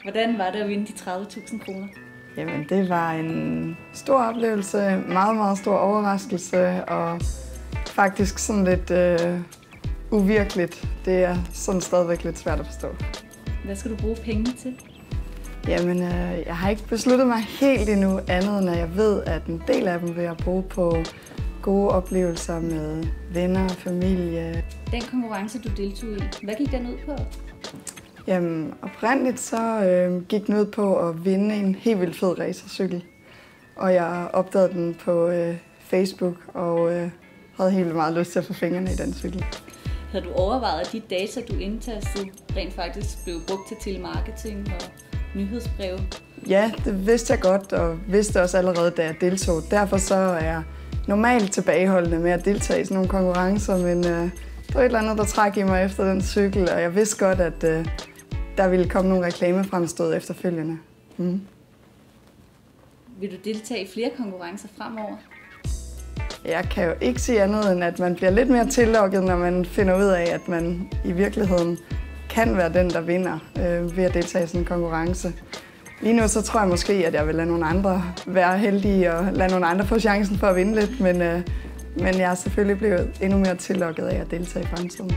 Hvordan var det at vinde de 30.000 kroner? Jamen, det var en stor oplevelse, meget, meget stor overraskelse, og faktisk sådan lidt uvirkeligt. Det er sådan stadigvæk lidt svært at forstå. Hvad skal du bruge pengene til? Jamen, jeg har ikke besluttet mig helt endnu andet, end at jeg ved, at en del af dem vil jeg bruge på gode oplevelser med venner og familie. Den konkurrence, du deltog i, hvad gik den ud på? Jamen, oprindeligt så gik den ud på at vinde en helt vildt fed racercykel. Og jeg opdagede den på Facebook og havde helt vildt meget lyst til at få fingrene i den cykel. Havde du overvejet, at de data, du indtastede, rent faktisk blev brugt til telemarketing og nyhedsbreve? Ja, det vidste jeg godt, og vidste også allerede, da jeg deltog. Derfor så er jeg normalt tilbageholdende med at deltage i sådan nogle konkurrencer, men der var et eller andet, der trak i mig efter den cykel, og jeg vidste godt, at der ville komme nogle reklamefremstød efterfølgende. Vil du deltage i flere konkurrencer fremover? Jeg kan jo ikke sige andet, end at man bliver lidt mere tillokket, når man finder ud af, at man i virkeligheden kan være den, der vinder ved at deltage i sådan en konkurrence. Lige nu så tror jeg måske, at jeg vil lade nogle andre være heldige og lade nogle andre få chancen for at vinde lidt, men jeg er selvfølgelig blevet endnu mere tillokket af at deltage i fremtiden.